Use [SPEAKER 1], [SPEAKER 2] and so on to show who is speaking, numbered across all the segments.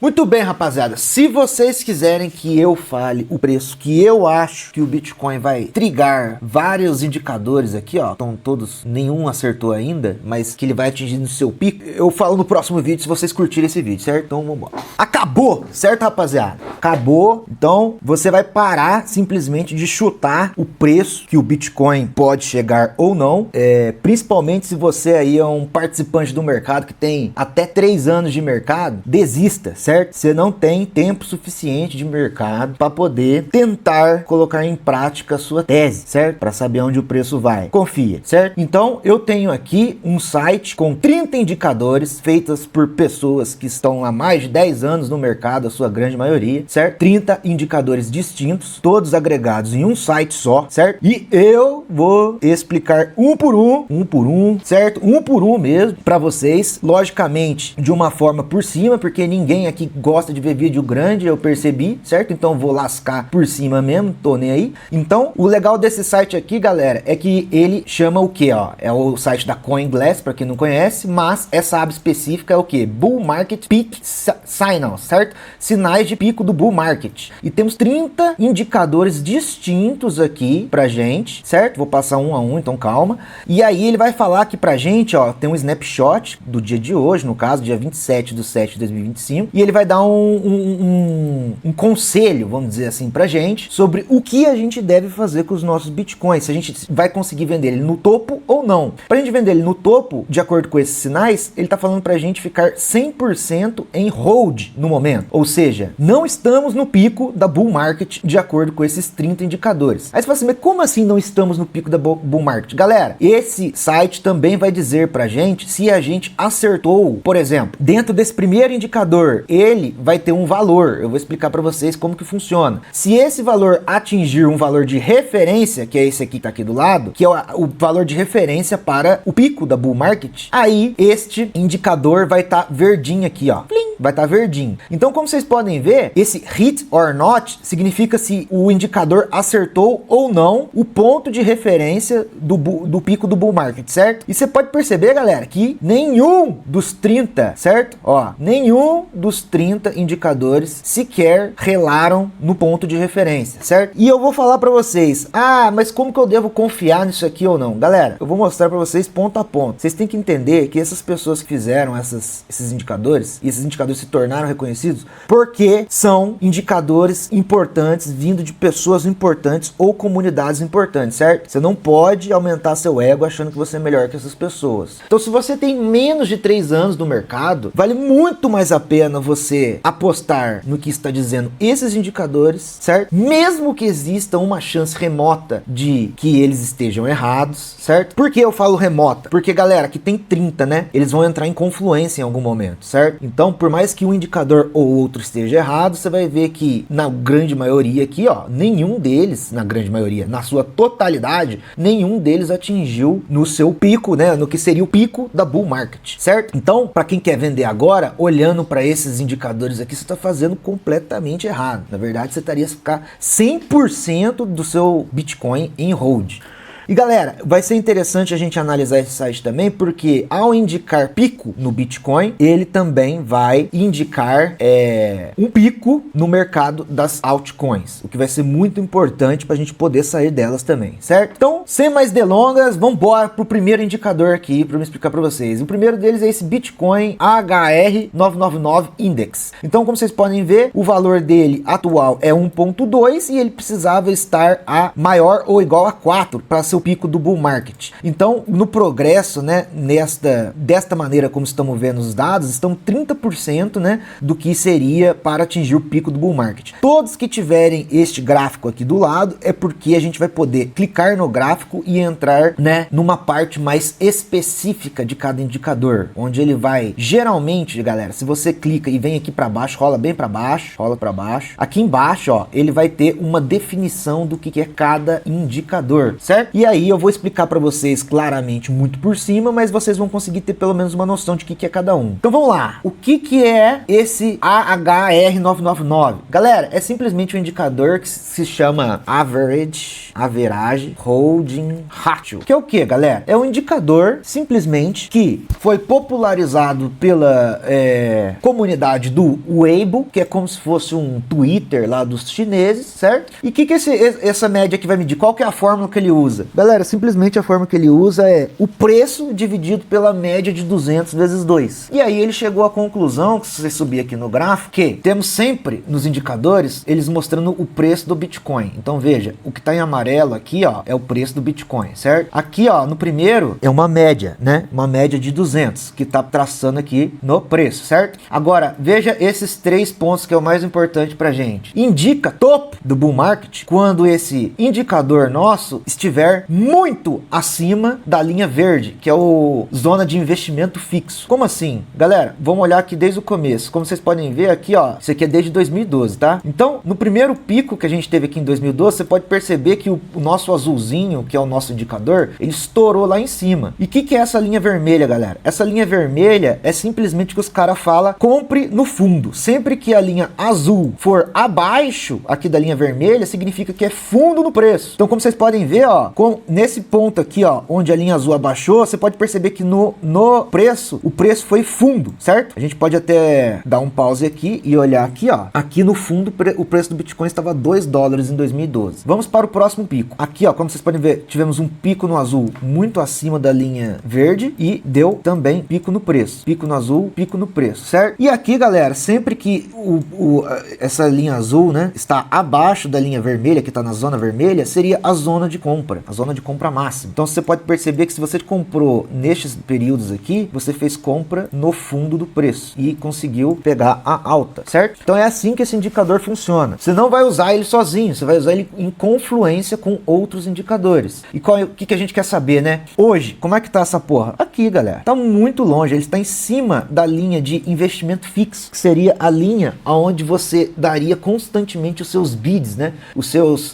[SPEAKER 1] Muito bem, rapaziada, se vocês quiserem que eu fale o preço que eu acho que o Bitcoin vai trigar vários indicadores aqui, ó, estão todos, nenhum acertou ainda, mas que ele vai atingir no seu pico, eu falo no próximo vídeo se vocês curtirem esse vídeo, certo? Então vamos embora. Acabou, certo, rapaziada? Acabou, então você vai parar simplesmente de chutar o preço que o Bitcoin pode chegar ou não, principalmente se você aí é um participante do mercado que tem até 3 anos de mercado, desista, certo? Você não tem tempo suficiente de mercado para poder tentar colocar em prática a sua tese, certo? Para saber onde o preço vai. Confia, certo? Então, eu tenho aqui um site com 30 indicadores feitos por pessoas que estão há mais de 10 anos no mercado, a sua grande maioria, certo? 30 indicadores distintos, todos agregados em um site só, certo? E eu vou explicar um por um, certo? Um por um mesmo para vocês, logicamente, de uma forma por cima, porque ninguém aqui gosta de ver vídeo grande, eu percebi, certo? Então vou lascar por cima mesmo, tô nem aí. Então, o legal desse site aqui, galera, é que ele chama o que, ó? É o site da CoinGlass, para quem não conhece, mas essa aba específica é o que? Bull Market Peak Signals, certo? Sinais de pico do Bull Market. E temos 30 indicadores distintos aqui pra gente, certo? Vou passar um a um, então calma. E aí ele vai falar aqui pra gente, ó, tem um snapshot do dia de hoje, no caso, dia 27/7/2025, e ele vai dar um conselho, vamos dizer assim, pra gente, sobre o que a gente deve fazer com os nossos bitcoins, se a gente vai conseguir vender ele no topo ou não. Pra gente vender ele no topo, de acordo com esses sinais, ele tá falando pra gente ficar 100% em hold no momento, ou seja, não estamos no pico da bull market, de acordo com esses 30 indicadores. Aí você fala assim, mas como assim não estamos no pico da bull market? Galera, esse site também vai dizer pra gente se a gente acertou, por exemplo, dentro desse primeiro indicador, ele vai ter um valor. Eu vou explicar para vocês como que funciona. Se esse valor atingir um valor de referência, que é esse aqui que tá aqui do lado, que é o valor de referência para o pico da bull market, aí este indicador vai estar verdinho aqui, ó. Plim, vai estar verdinho. Então, como vocês podem ver, esse hit or not significa se o indicador acertou ou não o ponto de referência do pico do bull market, certo? E você pode perceber, galera, que nenhum dos 30, certo? Ó, nenhum dos 30 indicadores sequer relaram no ponto de referência, certo? E eu vou falar para vocês, mas como que eu devo confiar nisso aqui ou não? Galera, eu vou mostrar para vocês ponto a ponto. Vocês têm que entender que essas pessoas que fizeram esses indicadores, e esses indicadores se tornaram reconhecidos, porque são indicadores importantes, vindo de pessoas importantes ou comunidades importantes, certo? Você não pode aumentar seu ego achando que você é melhor que essas pessoas. Então, se você tem menos de 3 anos no mercado, vale muito mais a pena você apostar no que está dizendo esses indicadores, certo? Mesmo que exista uma chance remota de que eles estejam errados, certo? Por que eu falo remota? Porque, galera, aqui tem 30, né? Eles vão entrar em confluência em algum momento, certo? Então, por mais que um indicador ou outro esteja errado, você vai ver que na grande maioria aqui, ó, nenhum deles, na grande maioria, na sua totalidade, nenhum deles atingiu no seu pico, né? No que seria o pico da bull market, certo? Então, para quem quer vender agora, olhando para esses indicadores aqui, você está fazendo completamente errado. Na verdade, você estaria a ficar 100% do seu Bitcoin em hold. E galera, vai ser interessante a gente analisar esse site também, porque ao indicar pico no Bitcoin, ele também vai indicar um pico no mercado das altcoins, o que vai ser muito importante para a gente poder sair delas também, certo? Então, sem mais delongas, vamos embora pro primeiro indicador aqui para me explicar para vocês. O primeiro deles é esse Bitcoin HR999 Index. Então, como vocês podem ver, o valor dele atual é 1.2 e ele precisava estar a maior ou igual a 4 para ser o pico do bull market. Então, no progresso, né, desta maneira como estamos vendo os dados, estão 30%, né, do que seria para atingir o pico do bull market. Todos que tiverem este gráfico aqui do lado é porque a gente vai poder clicar no gráfico e entrar, né, numa parte mais específica de cada indicador, onde ele vai, geralmente, galera, se você clica e vem aqui para baixo, rola bem para baixo, rola para baixo, aqui embaixo, ó, ele vai ter uma definição do que é cada indicador, certo? E aí eu vou explicar para vocês claramente muito por cima, mas vocês vão conseguir ter pelo menos uma noção de que é cada um. Então vamos lá. O que é esse AHR999? Galera, é simplesmente um indicador que se chama Average Holding Ratio. Que é o que, galera? É um indicador simplesmente que foi popularizado pela comunidade do Weibo, que é como se fosse um Twitter lá dos chineses, certo? E o que essa média aqui vai medir? Qual que é a fórmula que ele usa? Galera, simplesmente a fórmula que ele usa é o preço dividido pela média de 200 vezes 2. E aí ele chegou à conclusão, que se você subir aqui no gráfico, que temos sempre nos indicadores, eles mostrando o preço do Bitcoin. Então veja, o que está em amarelo aqui, ó, é o preço do Bitcoin, certo? Aqui, ó, no primeiro é uma média, né? Uma média de 200, que está traçando aqui no preço, certo? Agora, veja esses 3 pontos que é o mais importante pra gente. Indica topo do bull market quando esse indicador nosso estiver muito acima da linha verde, que é o zona de investimento fixo. Como assim? Galera, vamos olhar aqui desde o começo. Como vocês podem ver aqui, ó, isso aqui é desde 2012, tá? Então, no primeiro pico que a gente teve aqui em 2012, você pode perceber que o nosso azulzinho, que é o nosso indicador, ele estourou lá em cima. E o que é essa linha vermelha, galera? Essa linha vermelha é simplesmente que os caras falam, compre no fundo. Sempre que a linha azul for abaixo aqui da linha vermelha, significa que é fundo no preço. Então, como vocês podem ver, ó, nesse ponto aqui, ó, onde a linha azul abaixou, você pode perceber que no preço, o preço foi fundo, certo? A gente pode até dar um pause aqui e olhar aqui, ó. Aqui no fundo, o preço do Bitcoin estava $2 em 2012. Vamos para o próximo pico. Aqui, ó, como vocês podem ver, tivemos um pico no azul muito acima da linha verde e deu também pico no preço. Pico no azul, pico no preço, certo? E aqui, galera, sempre que essa linha azul, né, está abaixo da linha vermelha, que está na zona vermelha, seria a zona de compra máxima. Então você pode perceber que se você comprou nestes períodos aqui, você fez compra no fundo do preço e conseguiu pegar a alta, certo? Então é assim que esse indicador funciona. Você não vai usar ele sozinho, você vai usar ele em confluência com outros indicadores. E o que a gente quer saber, né? Hoje, como é que tá essa porra? Aqui, galera, tá muito longe, ele está em cima da linha de investimento fixo, que seria a linha aonde você daria constantemente os seus bids, né?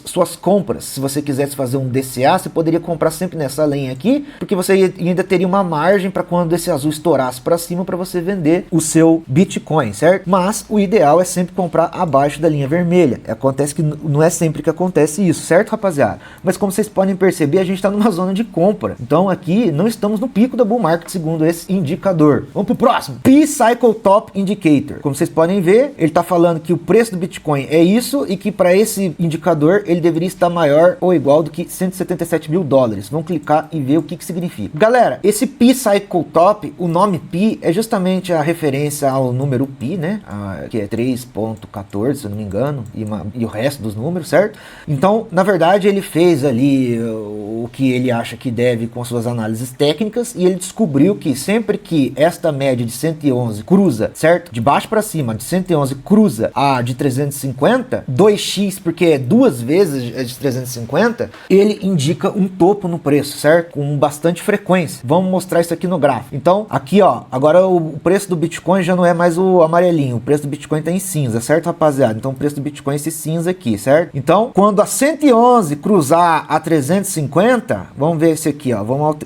[SPEAKER 1] Suas compras. Se você quisesse fazer um DCA, você poderia comprar sempre nessa linha aqui, porque você ainda teria uma margem para quando esse azul estourasse para cima para você vender o seu Bitcoin, certo? Mas o ideal é sempre comprar abaixo da linha vermelha. Acontece que não é sempre que acontece isso, certo, rapaziada? Mas como vocês podem perceber, a gente está numa zona de compra. Então aqui não estamos no pico da bull market segundo esse indicador. Vamos pro próximo. P-Cycle Top Indicator. Como vocês podem ver, ele está falando que o preço do Bitcoin é isso e que para esse indicador ele deveria estar maior ou igual do que $177 mil. Vamos clicar e ver o que significa. Galera, esse P-Cycle Top, o nome Pi é justamente a referência ao número Pi, né? Que é 3.14, se eu não me engano, e o resto dos números, certo? Então, na verdade, ele fez ali o que ele acha que deve com suas análises técnicas e ele descobriu que sempre que esta média de 111 cruza, certo? De baixo para cima, de 111 cruza a de 350, 2x, porque é 2 vezes a de 350, ele indica um topo no preço, certo? Com bastante frequência. Vamos mostrar isso aqui no gráfico. Então, aqui, ó, agora o preço do Bitcoin já não é mais o amarelinho, o preço do Bitcoin tá em cinza, certo, rapaziada? Então, o preço do Bitcoin é esse cinza aqui, certo? Então, quando a 111 cruzar a 350, vamos ver esse aqui, ó, vamos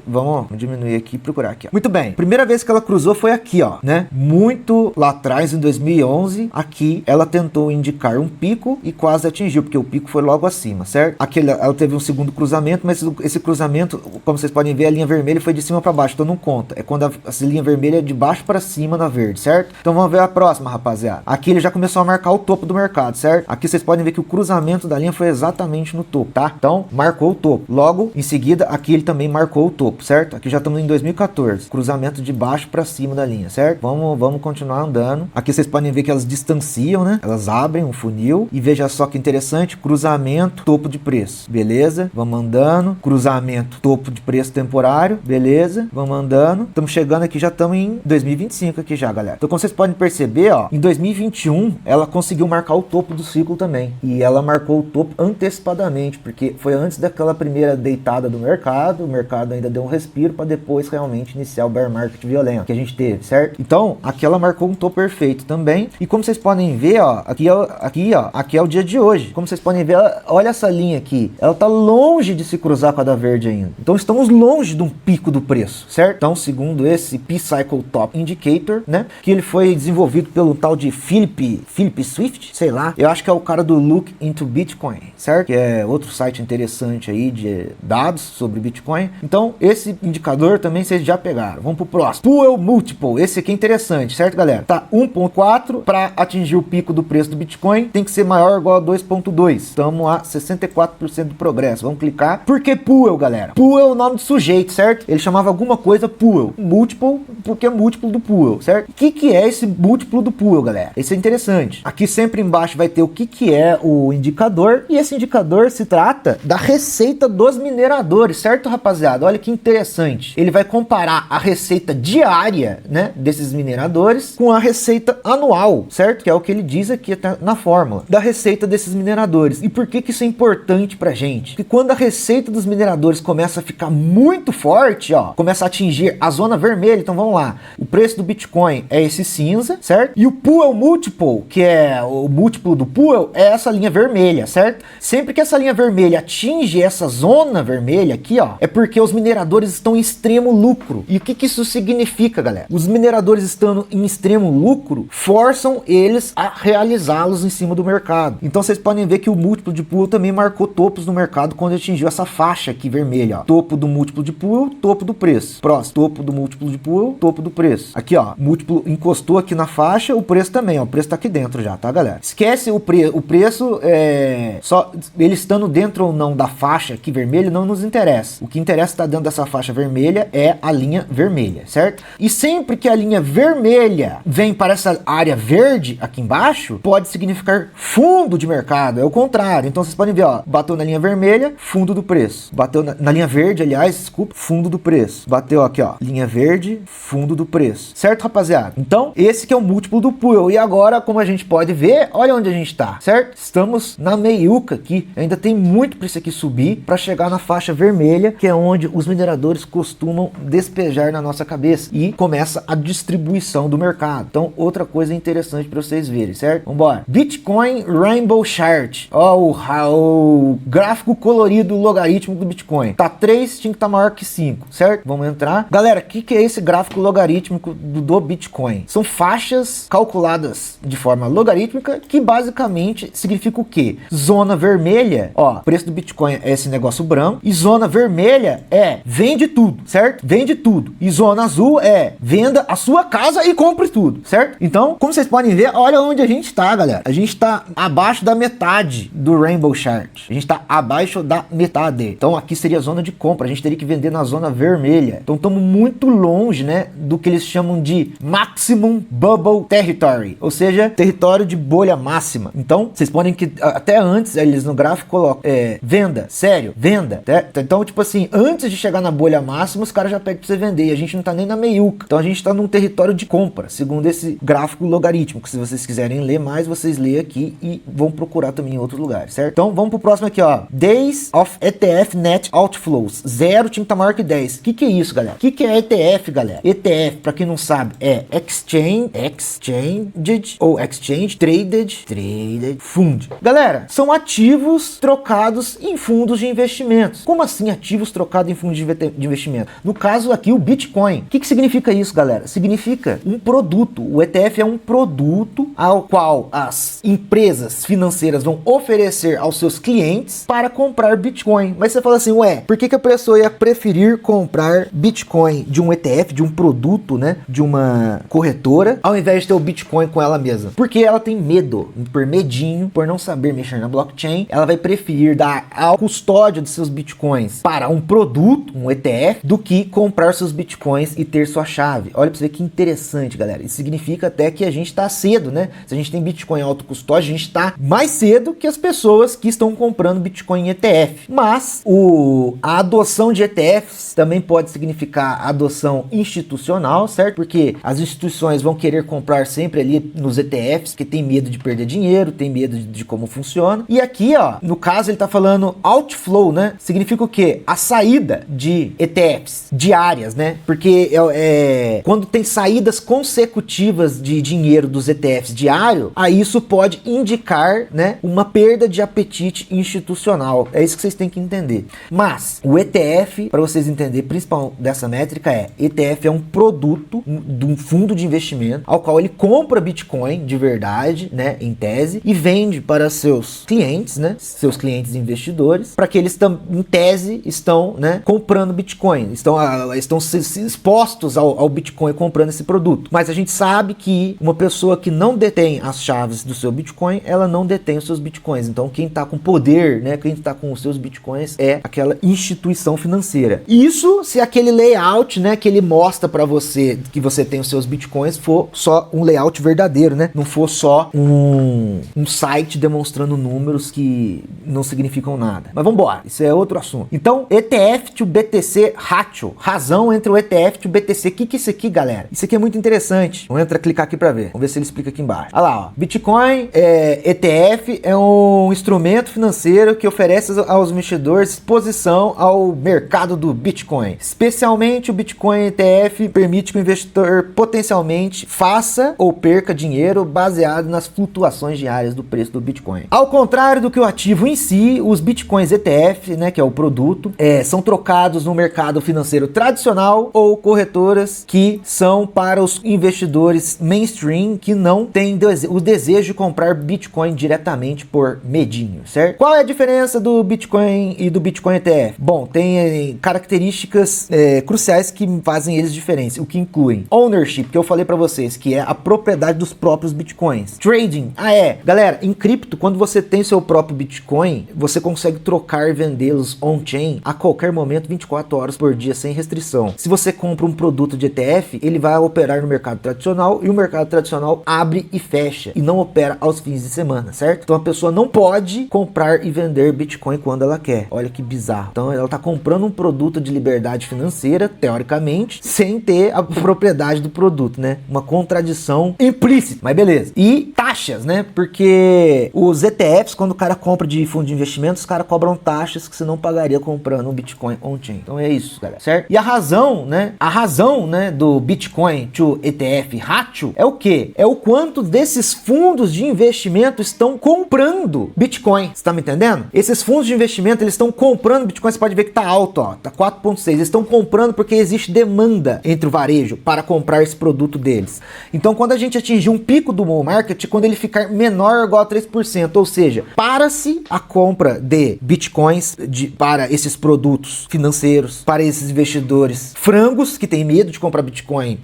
[SPEAKER 1] diminuir aqui e procurar aqui, ó. Muito bem, primeira vez que ela cruzou foi aqui, ó, né? Muito lá atrás, em 2011, aqui ela tentou indicar um pico e quase atingiu, porque o pico foi logo acima, certo? Aqui ela teve um segundo cruzamento, mas esse cruzamento, como vocês podem ver, a linha vermelha foi de cima para baixo, então não conta. É quando essa linha vermelha é de baixo para cima na verde, certo? Então vamos ver a próxima, rapaziada. Aqui ele já começou a marcar o topo do mercado, certo? Aqui vocês podem ver que o cruzamento da linha foi exatamente no topo, tá? Então, marcou o topo. Logo, em seguida, aqui ele também marcou o topo, certo? Aqui já estamos em 2014. Cruzamento de baixo para cima da linha, certo? Vamos continuar andando. Aqui vocês podem ver que elas distanciam, né? Elas abrem um funil e veja só que interessante, cruzamento, topo de preço. Beleza? Vamos andando. Cruzamento, topo de preço temporário. Beleza? Vamos andando. Estamos chegando aqui, já estamos em 2025 aqui já, galera. Então, como vocês podem perceber, ó, em 2021, ela conseguiu marcar o topo do ciclo também. E ela marcou o topo antecipadamente, porque foi antes daquela primeira deitada do mercado. O mercado ainda deu um respiro para depois realmente iniciar o bear market violento que a gente teve, certo? Então, aqui ela marcou um topo perfeito também. E como vocês podem ver, ó, aqui é o dia de hoje. Como vocês podem ver, olha essa linha aqui. Ela tá longe de se cruzar com a da verde ainda. Então estamos longe de um pico do preço, certo? Então, segundo esse P-Cycle Top Indicator, né, que ele foi desenvolvido pelo tal de Philip Swift, sei lá. Eu acho que é o cara do Look into Bitcoin, certo? Que é outro site interessante aí de dados sobre Bitcoin. Então, esse indicador também vocês já pegaram. Vamos pro próximo. Puel Multiple. Esse aqui é interessante, certo, galera? Tá 1.4 para atingir o pico do preço do Bitcoin, tem que ser maior ou igual a 2.2. Estamos a 64% do progresso. Vamos clicar. Por que Puel, galera? Puel é o nome do sujeito, certo? Ele chamava alguma coisa Puel. Multiple, porque é múltiplo do Puel, certo? O que é esse múltiplo do Puel, galera? Esse é interessante. Aqui sempre embaixo vai ter o que é o indicador, e esse indicador se trata da receita dos mineradores, certo, rapaziada? Olha que interessante. Ele vai comparar a receita diária, né, desses mineradores com a receita anual, certo? Que é o que ele diz aqui até na fórmula da receita desses mineradores. E por que isso é importante pra gente? Porque quando a receita dos mineradores começa a ficar muito forte, ó, começa a atingir a zona vermelha, então vamos lá. O preço do Bitcoin é esse cinza, certo? E o Puel Multiple, que é o múltiplo do Puel, é essa linha vermelha, certo? Sempre que essa linha vermelha atinge essa zona vermelha aqui, ó, é porque os mineradores estão em extremo lucro. E o que isso significa, galera? Os mineradores estando em extremo lucro forçam eles a realizá-los em cima do mercado. Então vocês podem ver que o múltiplo de Puel também marcou topos no mercado quando atingiu essa faixa aqui vermelha, ó. Topo do múltiplo de Puel, topo do preço. Próximo, topo do múltiplo de Puel, topo do preço. Aqui, ó, múltiplo encostou aqui na faixa, o preço também, ó, o preço tá aqui dentro já, tá, galera? Esquece o preço, só ele estando dentro ou não da faixa aqui vermelha não nos interessa. O que interessa estar dentro dessa faixa vermelha é a linha vermelha, certo? E sempre que a linha vermelha vem para essa área verde aqui embaixo, pode significar fundo de mercado, é o contrário. Então vocês podem ver, ó, bateu na linha vermelha, fundo do preço. Bateu na linha verde, aliás, desculpa, fundo do preço. Bateu aqui, ó, linha verde, fundo do preço. Certo, rapaziada? Então, esse que é o múltiplo do Puel. E agora, como a gente pode ver, olha onde a gente tá, certo? Estamos na meiuca aqui. Ainda tem muito para isso aqui subir para chegar na faixa vermelha, que é onde os mineradores costumam despejar na nossa cabeça e começa a distribuição do mercado. Então, outra coisa interessante para vocês verem, certo? Vambora. Bitcoin Rainbow Chart. Ó, o gráfico colorido logarítmico do Bitcoin. Tá 3, tinha que estar maior que 5, certo? Vamos entrar. Galera, o que é esse gráfico logarítmico do Bitcoin? São faixas calculadas de forma logarítmica que basicamente significa o quê? Zona vermelha, ó, preço do Bitcoin é esse negócio branco, e zona vermelha é vende tudo, certo? Vende tudo. E zona azul é venda a sua casa e compre tudo, certo? Então, como vocês podem ver, olha onde a gente tá, galera. A gente tá abaixo da metade do Rainbow Chart. A gente tá abaixo da metade. Então, aqui seria a zona de compra. A gente teria que vender na zona vermelha. Então, estamos muito longe, né, do que eles chamam de Maximum Bubble Territory, ou seja, território de bolha máxima. Então, vocês podem que até antes eles no gráfico colocam venda, sério, venda. Então, tipo assim, antes de chegar na bolha máxima, os caras já pedem pra você vender e a gente não tá nem na meiuca. Então, a gente tá num território de compra, segundo esse gráfico logarítmico. Se vocês quiserem ler mais, vocês leem aqui e vão procurar também em outros lugares, certo? Então, vamos pro próximo aqui, ó. Days of ETF Net Outflows. 0 tinha que estar maior que 10. O que é isso, galera? O que é ETF, galera? ETF, pra quem não sabe, é Exchange ou Exchange Traded Fund. Galera, são ativos trocados em fundos de investimentos. Como assim ativos trocados em fundos de investimento? No caso aqui, o Bitcoin. O que significa isso, galera? Significa um produto. O ETF é um produto ao qual as empresas financeiras vão oferecer aos seus clientes para comprar Bitcoin. Mas você fala assim, ué, por que a pessoa ia preferir comprar Bitcoin de um ETF, de um produto, né, de uma corretora, ao invés de ter o Bitcoin com ela mesma? Porque ela tem medo, por medinho, por não saber mexer na blockchain, ela vai preferir dar ao custódio de seus Bitcoins para um produto, um ETF, do que comprar seus Bitcoins e ter sua chave. Olha pra você ver que interessante, galera. Isso significa até que a gente tá cedo, né? Se a gente tem Bitcoin auto custódio, a gente tá mais cedo que as pessoas que estão comprando Bitcoin em ETF. Mas a adoção de ETFs também pode significar adoção institucional, certo? Porque as instituições vão querer comprar sempre ali nos ETFs, que tem medo de perder dinheiro, tem medo de como funciona. E aqui, ó, no caso ele tá falando outflow, né? Significa o quê? A saída de ETFs diárias, né? Porque quando tem saídas consecutivas de dinheiro dos ETFs diário, aí isso pode indicar causar, né, uma perda de apetite institucional. É isso que vocês têm que entender. Mas o ETF, para vocês entenderem, principal dessa métrica ETF é um produto de um fundo de investimento ao qual ele compra Bitcoin de verdade, né, em tese, e vende para seus clientes, né, seus clientes investidores, para que eles em tese estão, né, comprando Bitcoin, estão expostos ao Bitcoin comprando esse produto. Mas a gente sabe que uma pessoa que não detém as chaves do seu Bitcoin, ela não detém os seus Bitcoins. Então quem está com poder, né, quem está com os seus Bitcoins é aquela instituição financeira. Isso se aquele layout, né, que ele mostra para você que você tem os seus Bitcoins for só um layout verdadeiro, né? Não for só um site demonstrando números que não significam nada. Mas vamos embora, isso é outro assunto. Então, ETF to BTC Ratio, razão entre o ETF e o BTC. O que é isso aqui, galera? Isso aqui é muito interessante. Vamos clicar aqui para ver. Vamos ver se ele explica aqui embaixo. Olha lá, ó. Bitcoin ETF é um instrumento financeiro que oferece aos investidores exposição ao mercado do Bitcoin. Especialmente o Bitcoin ETF permite que o investidor potencialmente faça ou perca dinheiro baseado nas flutuações diárias do preço do Bitcoin. Ao contrário do que o ativo em si, os Bitcoins ETF, né, que é o produto, são trocados no mercado financeiro tradicional ou corretoras que são para os investidores mainstream que não têm o desejo de comprar Bitcoin diretamente por medinho, certo? Qual é a diferença do Bitcoin e do Bitcoin ETF? Bom, tem características cruciais que fazem eles diferentes, o que incluem ownership, que eu falei para vocês, que é a propriedade dos próprios Bitcoins. Trading, galera, em cripto, quando você tem seu próprio Bitcoin, você consegue trocar e vendê-los on-chain a qualquer momento, 24 horas por dia, sem restrição. Se você compra um produto de ETF, ele vai operar no mercado tradicional e o mercado tradicional abre e fecha e não opera aos fins de semana, certo? Então a pessoa não pode comprar e vender Bitcoin quando ela quer. Olha que bizarro. Então ela está comprando um produto de liberdade financeira, teoricamente, sem ter a propriedade do produto, né? Uma contradição implícita, mas beleza. E taxas, né? Porque os ETFs, quando o cara compra de fundo de investimento, os caras cobram taxas que você não pagaria comprando um Bitcoin on-chain. Então é isso, galera, certo? E a razão, né, do Bitcoin to ETF ratio é o quê? É o quanto desses fundos de investimento estão comprando Bitcoin. Você tá me entendendo? Esses fundos de investimento, eles estão comprando Bitcoin. Você pode ver que tá alto, ó, tá 4,6. Eles estão comprando porque existe demanda entre o varejo para comprar esse produto deles. Então, quando a gente atingir um pico do bull market, quando ele ficar menor ou igual a 3%, ou seja, para-se a compra de Bitcoins para esses produtos financeiros, para esses investidores frangos que têm medo de comprar Bitcoin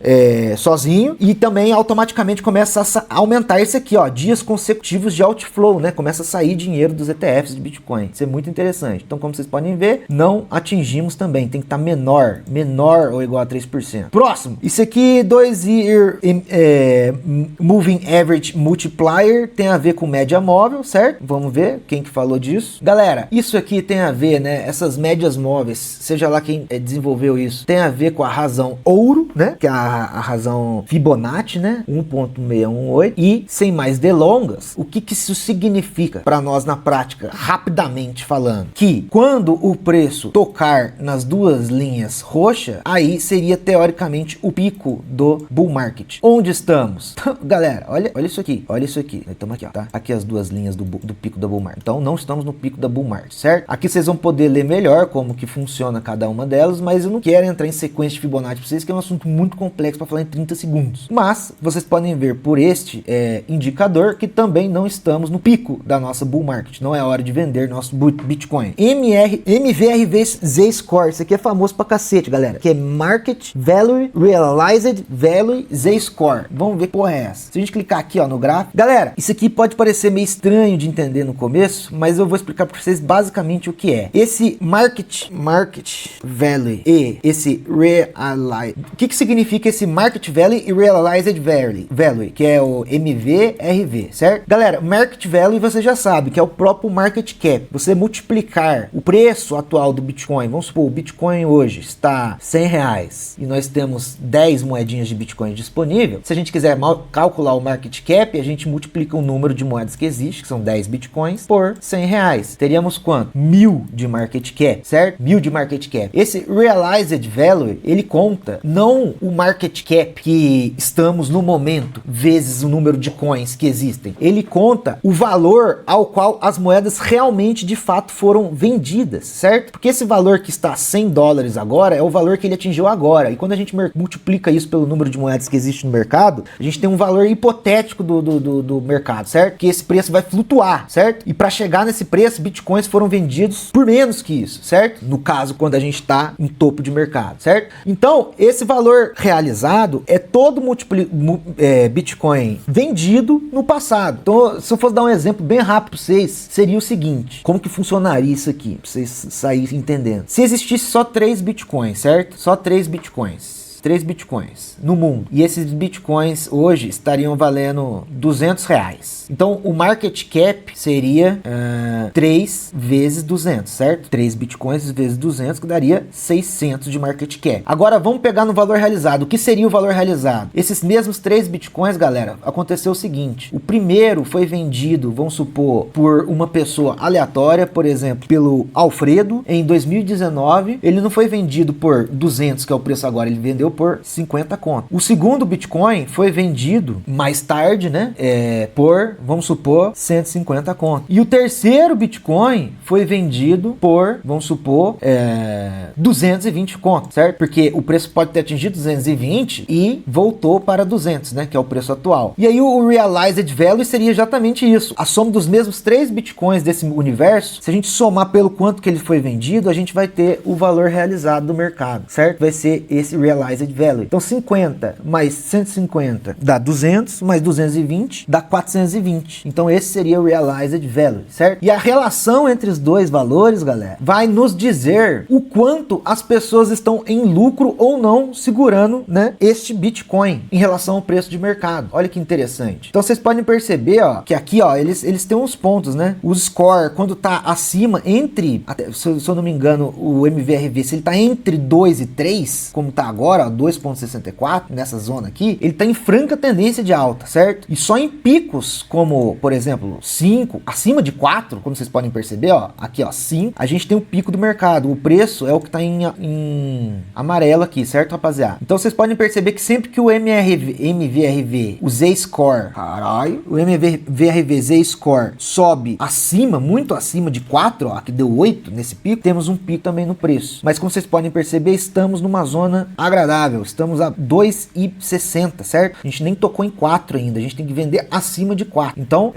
[SPEAKER 1] sozinho, e também automaticamente começa a aumentar esse aqui, ó, dias consecutivos de outflow, né? Começa a sair dinheiro dos ETFs de Bitcoin. Isso é muito interessante. Então, como vocês podem ver, não atingimos também. Tem que estar menor ou igual a 3%. Próximo. Isso aqui, 2-year Moving Average Multiplier, tem a ver com média móvel, certo? Vamos ver quem que falou disso. Galera, isso aqui tem a ver, né? Essas médias móveis, seja lá quem desenvolveu isso, tem a ver com a razão ouro, né? Que é a razão Fibonacci, né? 1.618. E, sem mais delongas, o que isso significa para nós na prática, rapidamente falando? Que quando o preço tocar nas duas linhas roxas, aí seria teoricamente o pico do bull market. Onde estamos? Galera, olha isso aqui, olha isso aqui. Estamos aqui, ó, tá? Aqui as duas linhas do pico da bull market. Então não estamos no pico da bull market, certo? Aqui vocês vão poder ler melhor como que funciona cada uma delas, mas eu não quero entrar em sequência de Fibonacci para vocês, que é um assunto muito complexo para falar em 30 segundos. Mas vocês podem ver por este indicador que também não estamos no pico da nossa bull market. Não é hora de vender nosso Bitcoin. MVRV Z-Score, isso aqui é famoso pra cacete, galera, que é Market Value Realized Value Z-Score. Vamos ver que porra é essa. Se a gente clicar aqui, ó, no gráfico, galera, isso aqui pode parecer meio estranho de entender no começo, mas eu vou explicar para vocês basicamente o que é. Esse Market Value e esse Realized, o que significa esse Market Value e Realized Value, que é o MVRV, certo? Galera, Market Value você já sabe que é o próprio Market Cap. Você multiplicar o preço atual do Bitcoin, vamos supor, o Bitcoin hoje está R$100 e nós temos 10 moedinhas de Bitcoin disponível. Se a gente quiser calcular o Market Cap, a gente multiplica o número de moedas que existe, que são 10 Bitcoins, por R$100. Teríamos quanto? 1.000 de Market Cap, certo? 1.000 de Market Cap. Esse Realized Value, ele conta não o Market Cap que estamos no momento, vezes o número de coins que existem. Ele conta conta o valor ao qual as moedas realmente, de fato, foram vendidas, certo? Porque esse valor que está $100 agora é o valor que ele atingiu agora. E quando a gente multiplica isso pelo número de moedas que existe no mercado, a gente tem um valor hipotético do mercado, certo? Que esse preço vai flutuar, certo? E para chegar nesse preço, bitcoins foram vendidos por menos que isso, certo? No caso, quando a gente está em topo de mercado, certo? Então, esse valor realizado é todo Bitcoin vendido no passado. Então, se eu fosse dar um exemplo bem rápido para vocês, seria o seguinte: como que funcionaria isso aqui? Para vocês saírem entendendo. Se existisse só 3 Bitcoins, certo? Só 3 Bitcoins. 3 bitcoins no mundo. E esses bitcoins hoje estariam valendo R$200. Então o market cap seria 3 vezes 200, certo? 3 bitcoins vezes 200 que daria 600 de market cap. Agora vamos pegar no valor realizado. O que seria o valor realizado? Esses mesmos 3 bitcoins, galera, aconteceu o seguinte: o primeiro foi vendido, vamos supor, por uma pessoa aleatória, por exemplo, pelo Alfredo, em 2019. Ele não foi vendido por 200, que é o preço agora, ele vendeu por 50 conto. O segundo Bitcoin foi vendido mais tarde, né? Por, vamos supor, 150 conto. E o terceiro Bitcoin foi vendido por, vamos supor, 220 conto, certo? Porque o preço pode ter atingido 220 e voltou para 200, né? Que é o preço atual. E aí o Realized Value seria exatamente isso. A soma dos mesmos 3 Bitcoins desse universo, se a gente somar pelo quanto que ele foi vendido, a gente vai ter o valor realizado do mercado, certo? Vai ser esse Realized Value. Então 50 mais 150 dá 200, mais 220 dá 420. Então esse seria o Realized Value, certo? E a relação entre os dois valores, galera, vai nos dizer o quanto as pessoas estão em lucro ou não segurando, né, este Bitcoin em relação ao preço de mercado. Olha que interessante. Então vocês podem perceber, ó, que aqui, ó, eles têm uns pontos, né? O score, quando tá acima, entre, até, se eu não me engano, o MVRV, se ele tá entre 2 e 3, como tá agora, ó, 2,64, nessa zona aqui, ele tá em franca tendência de alta, certo? E só em picos, como, por exemplo, 5, acima de 4, como vocês podem perceber, ó, aqui, ó, 5, a gente tem o pico do mercado. O preço é o que tá em amarelo aqui, certo, rapaziada? Então vocês podem perceber que sempre que o MVRV, o Z-Score, caralho, o MVRV Z-Score sobe acima, muito acima de 4, ó, que deu 8 nesse pico, temos um pico também no preço. Mas como vocês podem perceber, estamos numa zona agradável, estamos a 2,60, certo? A gente nem tocou em 4 ainda, a gente tem que vender acima de 4. Então,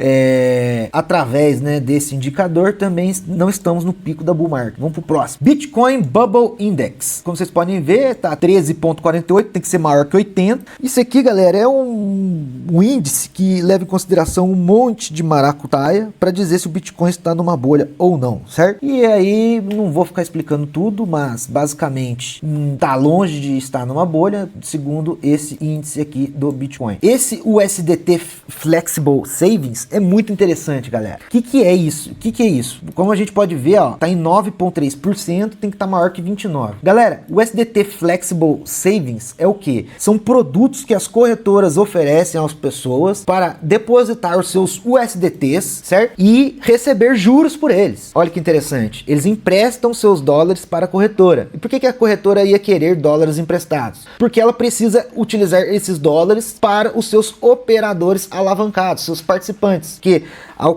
[SPEAKER 1] através, né, desse indicador, também não estamos no pico da bull market. Vamos pro próximo. Bitcoin Bubble Index. Como vocês podem ver, tá 13,48, tem que ser maior que 80. Isso aqui, galera, é um índice que leva em consideração um monte de maracutaia para dizer se o Bitcoin está numa bolha ou não, certo? E aí, não vou ficar explicando tudo, mas basicamente tá longe de estar numa bolha, segundo esse índice aqui do Bitcoin. Esse USDT Flexible Savings é muito interessante, galera. O que é isso? O que é isso? Como a gente pode ver, ó, tá em 9,3%, tem que estar maior que 29. Galera, o USDT Flexible Savings é o que? São produtos que as corretoras oferecem às pessoas para depositar os seus USDTs, certo? E receber juros por eles. Olha que interessante. Eles emprestam seus dólares para a corretora. E por que a corretora ia querer dólares emprestados? Porque ela precisa utilizar esses dólares para os seus operadores alavancados, seus participantes, que a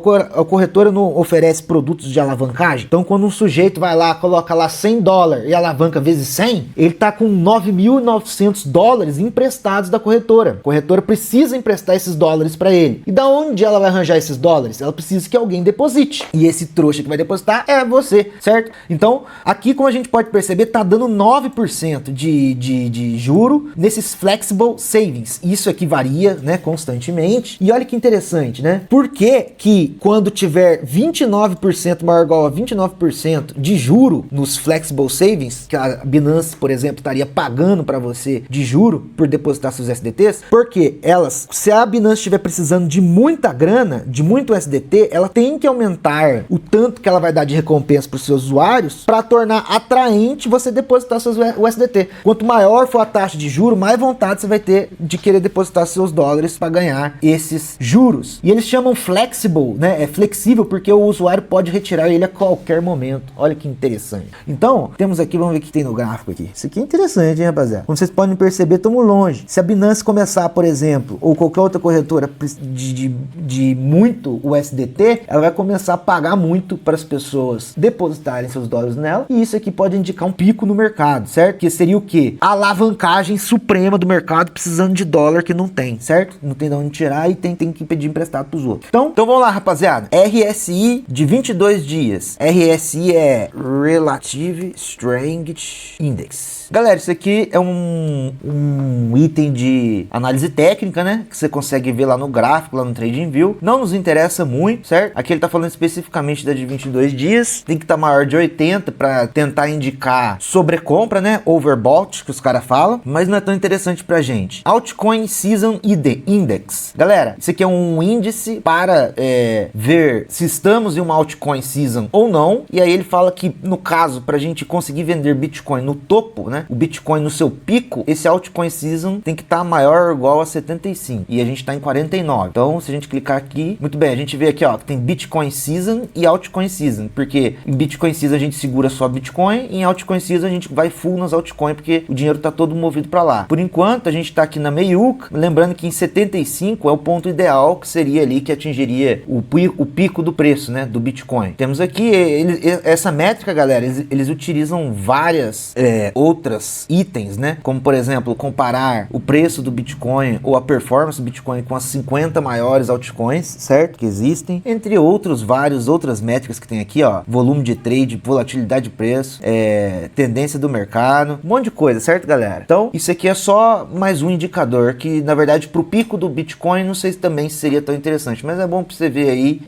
[SPEAKER 1] corretora não oferece produtos de alavancagem. Então quando um sujeito vai lá, coloca lá $100 e alavanca vezes 100, ele tá com 9.900 dólares emprestados da corretora. A corretora precisa emprestar esses dólares para ele. E da onde ela vai arranjar esses dólares? Ela precisa que alguém deposite. E esse trouxa que vai depositar é você, certo? Então, aqui, como a gente pode perceber, tá dando 9% de juro nesses flexible savings. Isso aqui varia, né, constantemente. E olha que interessante, né? Por que quando tiver 29% maior ou igual a 29% de juro nos flexible savings, que a Binance, por exemplo, estaria pagando para você de juro por depositar seus SDTs, porque elas, se a Binance estiver precisando de muita grana, de muito SDT, ela tem que aumentar o tanto que ela vai dar de recompensa para os seus usuários para tornar atraente você depositar seus USDT. Quanto maior maior for a taxa de juro, mais vontade você vai ter de querer depositar seus dólares para ganhar esses juros. E eles chamam flexible, né? É flexível porque o usuário pode retirar ele a qualquer momento. Olha que interessante. Então, temos aqui, vamos ver o que tem no gráfico aqui. Isso aqui é interessante, hein, rapaziada? Como vocês podem perceber, estamos longe. Se a Binance começar, por exemplo, ou qualquer outra corretora de muito USDT, ela vai começar a pagar muito para as pessoas depositarem seus dólares nela, e isso aqui pode indicar um pico no mercado, certo? Que seria o quê? A alavancagem suprema do mercado precisando de dólar que não tem, certo? Não tem de onde tirar e tem que pedir emprestado pros outros. Então vamos lá, rapaziada. RSI de 22 dias. RSI é Relative Strength Index. Galera, isso aqui é um item de análise técnica, né? Que você consegue ver lá no gráfico, lá no TradingView. Não nos interessa muito, certo? Aqui ele tá falando especificamente da de 22 dias. Tem que estar maior de 80 para tentar indicar sobrecompra, né? Overbought, que os caras falam. Mas não é tão interessante pra gente. Altcoin Season Index. Galera, isso aqui é um índice para ver se estamos em uma altcoin season ou não. E aí ele fala que, no caso, pra gente conseguir vender Bitcoin no topo, né? O Bitcoin no seu pico, esse altcoin season tem que estar maior ou igual a 75. E a gente está em 49. Então, se a gente clicar aqui, muito bem, a gente vê aqui, ó, que tem Bitcoin season e altcoin season. Porque em Bitcoin season a gente segura só Bitcoin, e em altcoin season a gente vai full nas altcoins, porque o dinheiro tá todo movido para lá. Por enquanto, a gente tá aqui na meiuca, lembrando que em 75 é o ponto ideal, que seria ali que atingiria o pico do preço, né, do Bitcoin. Temos aqui essa métrica, galera, eles utilizam várias outras itens, né? Como, por exemplo, comparar o preço do Bitcoin ou a performance do Bitcoin com as 50 maiores altcoins, certo? Que existem, entre várias outras métricas que tem aqui, ó. Volume de trade, volatilidade de preço, tendência do mercado, um monte de coisa, certo, galera? Então, isso aqui é só mais um indicador que, na verdade, pro pico do Bitcoin, não sei se também seria tão interessante, mas é bom pra você ver aí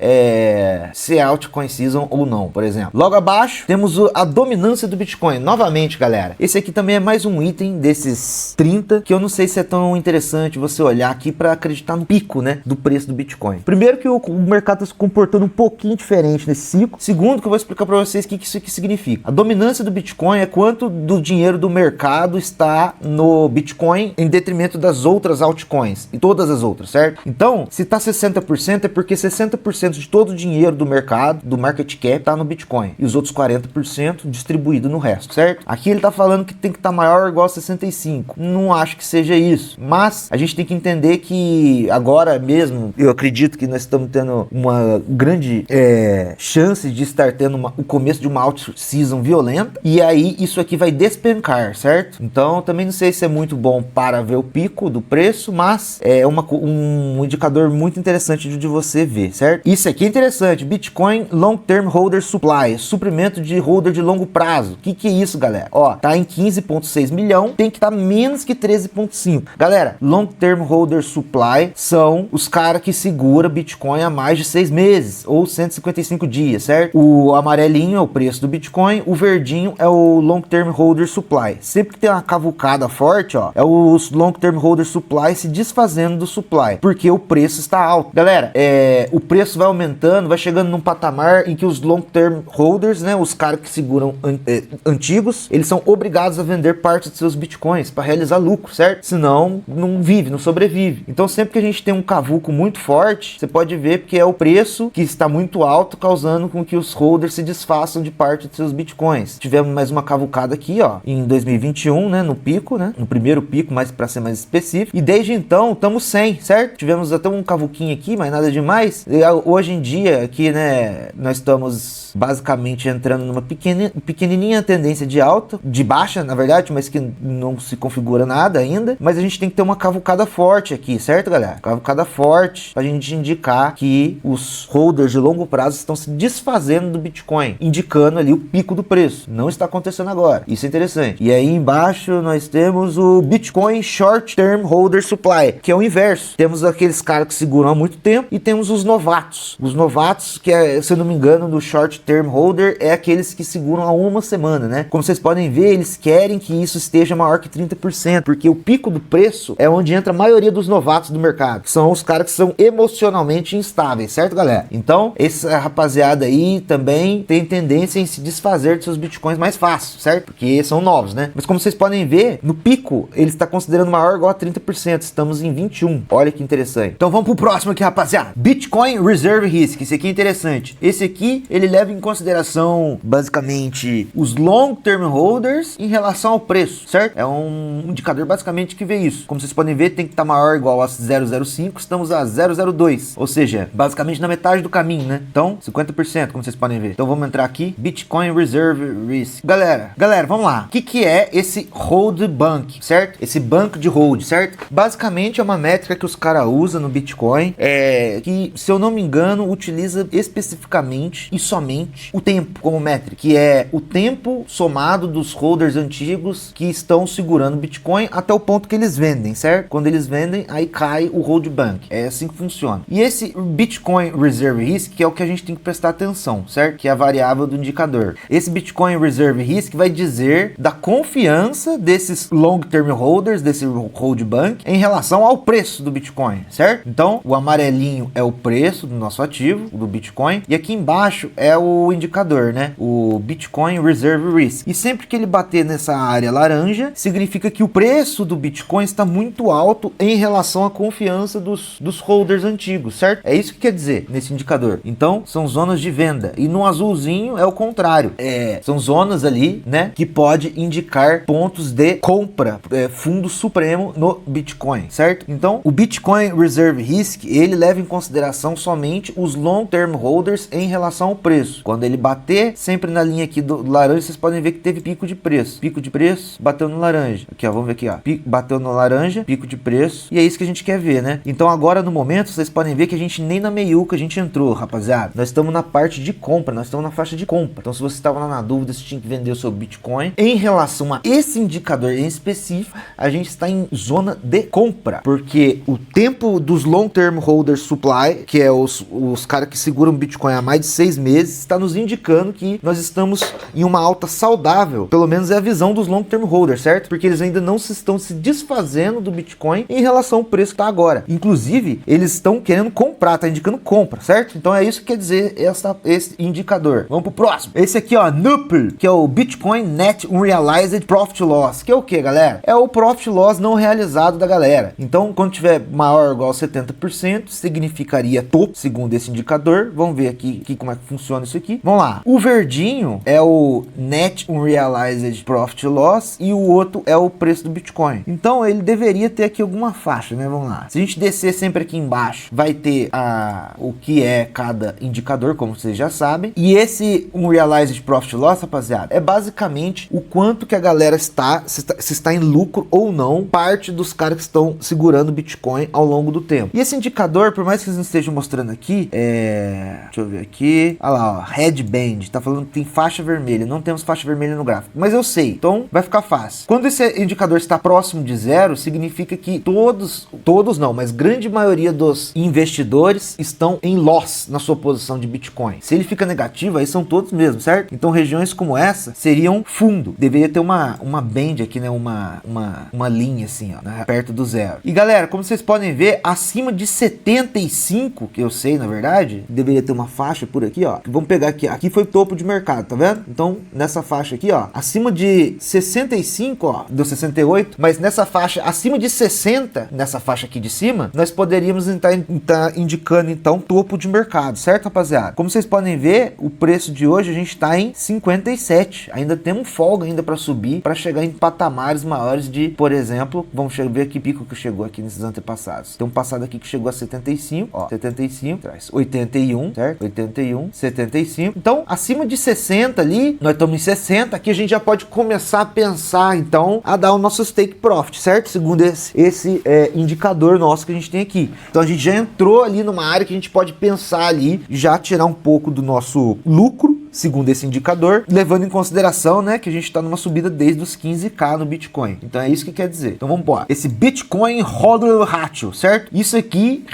[SPEAKER 1] se é altcoin season ou não, por exemplo. Logo abaixo, temos a dominância do Bitcoin. Novamente, galera, esse aqui também é mais um item desses 30 que eu não sei se é tão interessante você olhar aqui para acreditar no pico, né, do preço do Bitcoin. Primeiro que o mercado está se comportando um pouquinho diferente nesse ciclo. Segundo que eu vou explicar para vocês o que isso aqui significa. A dominância do Bitcoin é quanto do dinheiro do mercado está no Bitcoin em detrimento das outras altcoins e todas as outras, certo? Então, se está 60% é porque 60% de todo o dinheiro do mercado, do market cap, está no Bitcoin e os outros 40% distribuído no resto, certo? Aqui ele está falando que tem que estar maior ou igual a 65. Não acho que seja isso, mas a gente tem que entender que agora mesmo, eu acredito que nós estamos tendo uma grande chance de estar tendo o começo de uma alt-season violenta, e aí isso aqui vai despencar, certo? Então também não sei se é muito bom para ver o pico do preço, mas é um indicador muito interessante de você ver, certo? Isso aqui é interessante, Bitcoin Long Term Holder Supply, suprimento de holder de longo prazo. O que é isso, galera? Ó, tá em 15,6 milhão, tem que estar menos que 13,5. Galera, Long Term Holder Supply são os caras que seguram Bitcoin há mais de 6 meses, ou 155 dias, certo? O amarelinho é o preço do Bitcoin, o verdinho é o Long Term Holder Supply. Sempre que tem uma cavucada forte, ó, é o Long Term Holder Supply se desfazendo do supply, porque o preço está alto. Galera, o preço vai aumentando, vai chegando num patamar em que os Long Term Holders, né, os caras que seguram antigos, eles são obrigados a vender parte de seus Bitcoins para realizar lucro, certo? Senão, não vive, não sobrevive. Então, sempre que a gente tem um cavuco muito forte, você pode ver que é o preço que está muito alto, causando com que os holders se desfaçam de parte de seus Bitcoins. Tivemos mais uma cavucada aqui, ó, em 2021, né, no pico, né, no primeiro pico, mas para ser mais específico, e desde então, estamos sem, certo? Tivemos até um cavuquinho aqui, mas nada demais. E hoje em dia, aqui, né, nós estamos basicamente entrando numa pequenininha tendência de alta, de baixa, na verdade, mas que não se configura nada ainda, mas a gente tem que ter uma cavucada forte aqui, certo, galera? Cavucada forte pra gente indicar que os holders de longo prazo estão se desfazendo do Bitcoin, indicando ali o pico do preço. Não está acontecendo agora. Isso é interessante. E aí embaixo nós temos o Bitcoin Short Term Holder Supply, que é o inverso. Temos aqueles caras que seguram há muito tempo e temos os novatos. Os novatos, que se eu não me engano, do Short Term Holder é aqueles que seguram há uma semana, né? Como vocês podem ver, eles querem que isso esteja maior que 30%, porque o pico do preço é onde entra a maioria dos novatos do mercado, que são os caras que são emocionalmente instáveis, certo, galera? Então, essa rapaziada aí também tem tendência em se desfazer de seus Bitcoins mais fácil, certo? Porque são novos, né? Mas como vocês podem podem ver, no pico, ele está considerando maior ou igual a 30%. Estamos em 21. Olha que interessante. Então vamos pro próximo aqui, rapaziada. Bitcoin Reserve Risk. Esse aqui é interessante. Esse aqui, ele leva em consideração, basicamente, os long term holders em relação ao preço, certo? É um indicador, basicamente, que vê isso. Como vocês podem ver, tem que estar maior ou igual a 0,05. Estamos a 0,02. Ou seja, basicamente na metade do caminho, né? Então, 50%, como vocês podem ver. Então vamos entrar aqui. Bitcoin Reserve Risk. Galera, vamos lá. O que é esse hold bank, certo? Esse banco de hold, certo? Basicamente é uma métrica que os caras usam no Bitcoin, que, se eu não me engano, utiliza especificamente e somente o tempo como métrica, que é o tempo somado dos holders antigos que estão segurando o Bitcoin até o ponto que eles vendem, certo? Quando eles vendem, aí cai o hold bank. É assim que funciona. E esse Bitcoin Reserve Risk, que é o que a gente tem que prestar atenção, certo? Que é a variável do indicador. Esse Bitcoin Reserve Risk vai dizer da confiança desses long term holders, desse hold bank, em relação ao preço do Bitcoin, certo? Então, o amarelinho é o preço do nosso ativo, do Bitcoin, e aqui embaixo é o indicador, né? O Bitcoin Reserve Risk. E sempre que ele bater nessa área laranja, significa que o preço do Bitcoin está muito alto em relação à confiança dos holders antigos, certo? É isso que quer dizer nesse indicador. Então, são zonas de venda. E no azulzinho é o contrário. São zonas ali, né, que pode indicar pontos de compra, fundo supremo no Bitcoin, certo? Então, o Bitcoin Reserve Risk, ele leva em consideração somente os long term holders em relação ao preço. Quando ele bater sempre na linha aqui do laranja, vocês podem ver que teve pico de preço. Pico de preço, bateu no laranja. Aqui, ó, vamos ver aqui, ó. Bateu no laranja, pico de preço. E é isso que a gente quer ver, né? Então, agora no momento, vocês podem ver que a gente nem na meiuca a gente entrou, rapaziada. Nós estamos na parte de compra, nós estamos na faixa de compra. Então, se você estava lá na dúvida se tinha que vender o seu Bitcoin, em relação a esse indicador em específico, a gente está em zona de compra, porque o tempo dos long term holders supply, que é os caras que seguram o Bitcoin há mais de 6 meses, está nos indicando que nós estamos em uma alta saudável. Pelo menos é a visão dos long term holders, certo? Porque eles ainda não estão se desfazendo do Bitcoin em relação ao preço que está agora. Inclusive, eles estão querendo comprar, tá indicando compra, certo? Então é isso que quer dizer esse indicador. Vamos pro próximo. Esse aqui, ó, NUPL, que é o Bitcoin Net Unrealized Profit Loss, que é o que, galera? É o Profit Loss não realizado da galera. Então, quando tiver maior ou igual a 70%, significaria topo, segundo esse indicador. Vamos ver aqui como é que funciona isso aqui. Vamos lá. O verdinho é o Net Unrealized Profit Loss e o outro é o preço do Bitcoin. Então, ele deveria ter aqui alguma faixa, né? Vamos lá. Se a gente descer sempre aqui embaixo, vai ter o que é cada indicador, como vocês já sabem. E esse Unrealized Profit Loss, rapaziada, é basicamente o quanto que a galera se está em lucro ou não, parte dos caras que estão segurando o Bitcoin ao longo do tempo. E esse indicador, por mais que eles não estejam mostrando aqui, deixa eu ver aqui, olha lá, ó, Headband, tá falando que tem faixa vermelha, não temos faixa vermelha no gráfico, mas eu sei, então vai ficar fácil. Quando esse indicador está próximo de zero, significa que todos não, mas grande maioria dos investidores estão em loss na sua posição de Bitcoin. Se ele fica negativo, aí são todos mesmo, certo? Então regiões como essa seriam fundo. Deveria ter uma band aqui, né? Uma linha assim, ó, né? Perto do zero. E galera, como vocês podem ver, acima de 75, que eu sei, na verdade, deveria ter uma faixa por aqui, ó. Vamos pegar aqui. Aqui foi topo de mercado, tá vendo? Então, nessa faixa aqui, ó, acima de 65, ó, deu 68, mas nessa faixa, acima de 60, nessa faixa aqui de cima, nós poderíamos estar indicando, então, topo de mercado, certo, rapaziada? Como vocês podem ver, o preço de hoje a gente tá em 57. Ainda temos folga ainda para subir, para chegar em patamares maiores de, por exemplo, vamos ver que pico que chegou aqui nesses antepassados. Tem um passado aqui que chegou a 75, ó, 75, traz 81, certo? 81, 75. Então, acima de 60 ali, nós estamos em 60, aqui a gente já pode começar a pensar, então, a dar o nosso take profit, certo? Segundo esse indicador nosso que a gente tem aqui. Então, a gente já entrou ali numa área que a gente pode pensar ali, já tirar um pouco do nosso lucro, segundo esse indicador, levando em consideração, né, que a gente está numa subida desde os 15k no Bitcoin. Então é isso que quer dizer. Então vamos embora. Esse Bitcoin Hodler Ratio, certo? Isso aqui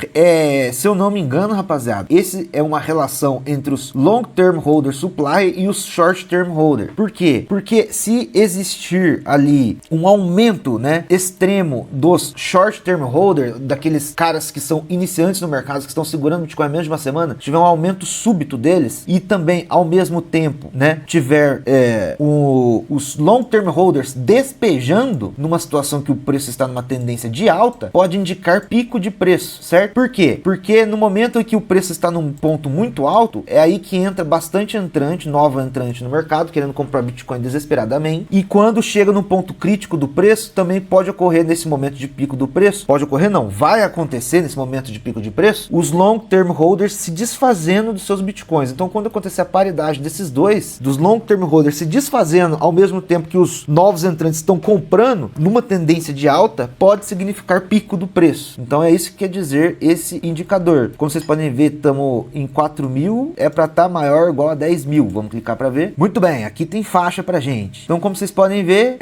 [SPEAKER 1] se eu não me engano, rapaziada, esse é uma relação entre os long term holder supply e os short term holder. Por quê? Porque se existir ali um aumento, né, extremo dos short term holder, daqueles caras que são iniciantes no mercado, que estão segurando Bitcoin menos de uma semana, tiver um aumento súbito deles e também ao mesmo mesmo tempo, né, tiver os long-term holders despejando numa situação que o preço está numa tendência de alta, pode indicar pico de preço, certo? Por quê? Porque no momento em que o preço está num ponto muito alto, é aí que entra bastante entrante, nova entrante no mercado, querendo comprar Bitcoin desesperadamente, e quando chega no ponto crítico do preço, também pode ocorrer nesse momento de pico do preço, pode ocorrer não, vai acontecer nesse momento de pico de preço, os long-term holders se desfazendo dos seus Bitcoins. Então quando acontecer a paridade desses dois, dos long-term holders se desfazendo ao mesmo tempo que os novos entrantes estão comprando, numa tendência de alta, pode significar pico do preço. Então é isso que quer dizer esse indicador. Como vocês podem ver, estamos em 4.000, é para estar maior ou igual a 10.000. Vamos clicar para ver. Muito bem, aqui tem faixa para gente. Então como vocês podem ver,